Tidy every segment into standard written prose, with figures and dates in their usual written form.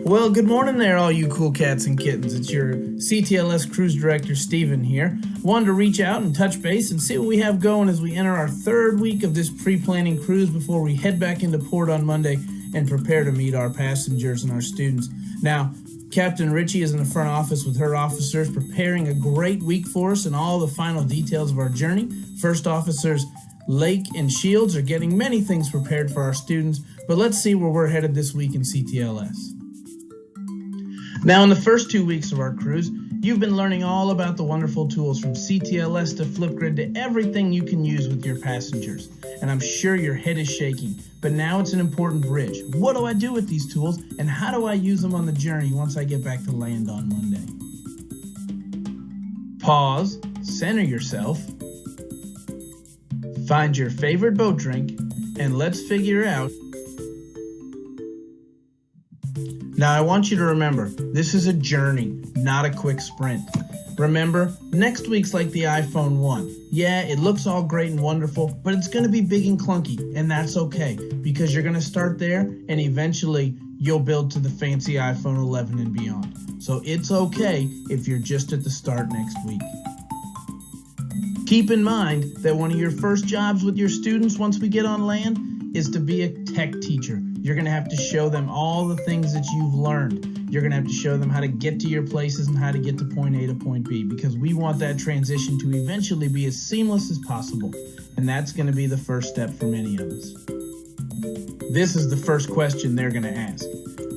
Well, good morning there, all you cool cats and kittens. It's your CTLS Cruise Director, Steven here. Wanted to reach out and touch base and see what we have going as we enter our third week of this pre-planning cruise before we head back into port on Monday and prepare to meet our passengers and our students. Now, Captain Richie is in the front office with her officers preparing a great week for us and all the final details of our journey. First officers Lake and Shields are getting many things prepared for our students, but let's see where we're headed this week in CTLS. Now, in the first 2 weeks of our cruise, you've been learning all about the wonderful tools from CTLS to Flipgrid to everything you can use with your passengers. And I'm sure your head is shaking, but now it's an important bridge. What do I do with these tools, and how do I use them on the journey once I get back to land on Monday? Pause, center yourself, find your favorite boat drink, and let's figure out. Now, I want you to remember, this is a journey, not a quick sprint. Remember, next week's like the iPhone 1. Yeah, it looks all great and wonderful, but it's going to be big and clunky, and that's okay, because you're going to start there, and eventually you'll build to the fancy iPhone 11 and beyond. So it's okay if you're just at the start next week. Keep in mind that one of your first jobs with your students once we get on land is to be a tech teacher. You're going to have to show them all the things that you've learned. You're going to have to show them how to get to your places and how to get to point A to point B, because we want that transition to eventually be as seamless as possible. And that's going to be the first step for many of us. This is the first question they're going to ask.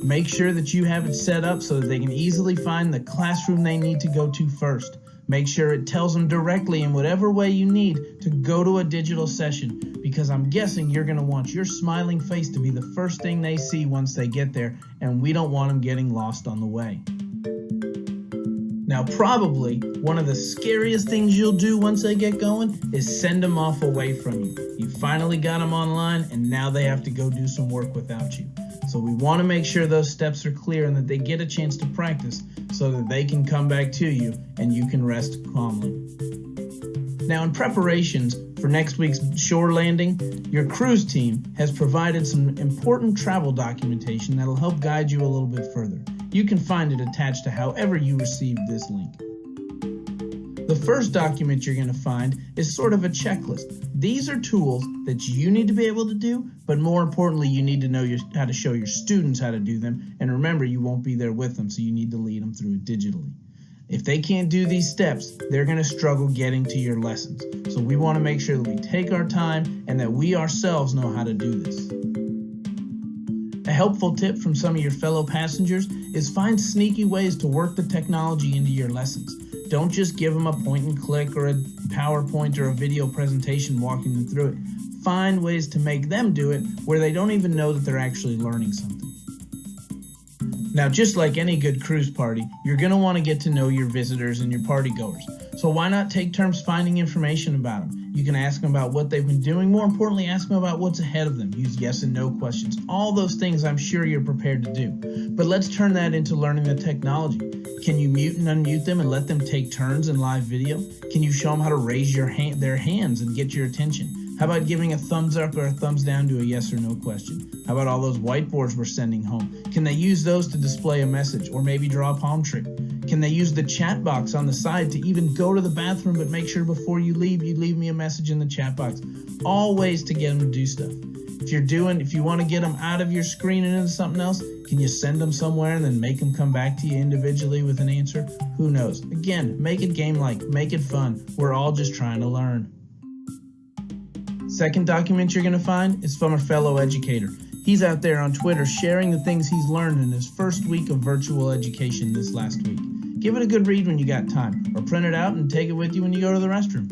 Make sure that you have it set up so that they can easily find the classroom they need to go to first. Make sure it tells them directly in whatever way you need to go to a digital session, because I'm guessing you're going to want your smiling face to be the first thing they see once they get there, and we don't want them getting lost on the way. Now, probably one of the scariest things you'll do once they get going is send them off away from you. You finally got them online, and now they have to go do some work without you. So we want to make sure those steps are clear and that they get a chance to practice so that they can come back to you and you can rest calmly. Now, in preparations for next week's shore landing, your cruise team has provided some important travel documentation that'll help guide you a little bit further. You can find it attached to however you received this link. The first document you're going to find is sort of a checklist. These are tools that you need to be able to do, but more importantly, you need to know how to show your students how to do them. And remember, you won't be there with them, so you need to lead them through it digitally. If they can't do these steps, they're going to struggle getting to your lessons. So we want to make sure that we take our time and that we ourselves know how to do this. A helpful tip from some of your fellow passengers is find sneaky ways to work the technology into your lessons. Don't just give them a point and click or a PowerPoint or a video presentation walking them through it. Find ways to make them do it where they don't even know that they're actually learning something. Now, just like any good cruise party, you're going to want to get to know your visitors and your party goers. So why not take turns finding information about them? You can ask them about what they've been doing. More importantly, ask them about what's ahead of them. Use yes and no questions. All those things I'm sure you're prepared to do. But let's turn that into learning the technology. Can you mute and unmute them and let them take turns in live video? Can you show them how to raise their hands and get your attention? How about giving a thumbs up or a thumbs down to a yes or no question? How about all those whiteboards we're sending home? Can they use those to display a message or maybe draw a palm tree? Can they use the chat box on the side to even go to the bathroom, but make sure before you leave me a message in the chat box? All ways to get them to do stuff. If you want to get them out of your screen and into something else, can you send them somewhere and then make them come back to you individually with an answer? Who knows? Again, make it game-like, make it fun. We're all just trying to learn. Second document you're going to find is from a fellow educator. He's out there on Twitter sharing the things he's learned in his first week of virtual education this last week. Give it a good read when you got time, or print it out and take it with you when you go to the restroom.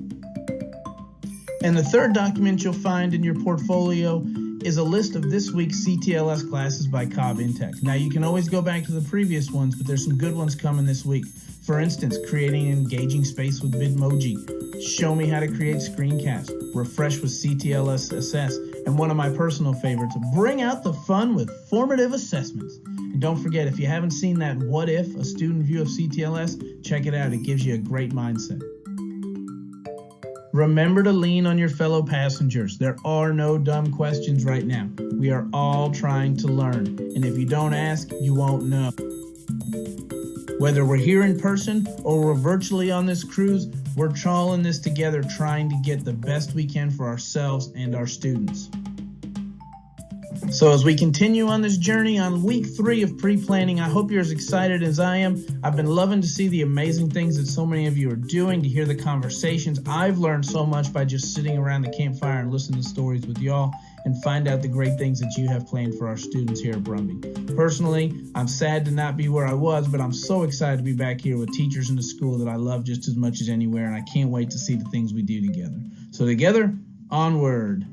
And the third document you'll find in your portfolio is a list of this week's CTLS classes by Cobb Intech. Now, you can always go back to the previous ones, but there's some good ones coming this week. For instance, creating an engaging space with Bitmoji, show me how to create screencasts, refresh with CTLS Assess, and one of my personal favorites, bring out the fun with formative assessments. And don't forget, if you haven't seen that What If, a student view of CTLS, check it out. It gives you a great mindset. Remember to lean on your fellow passengers. There are no dumb questions right now. We are all trying to learn. And if you don't ask, you won't know. Whether we're here in person or we're virtually on this cruise, we're trawling this together, trying to get the best we can for ourselves and our students. So as we continue on this journey on week 3 of pre-planning, I hope you're as excited as I am. I've been loving to see the amazing things that so many of you are doing, to hear the conversations. I've learned so much by just sitting around the campfire and listening to stories with y'all and find out the great things that you have planned for our students here at Brumby. Personally, I'm sad to not be where I was, but I'm so excited to be back here with teachers in the school that I love just as much as anywhere, and I can't wait to see the things we do together. So together, onward.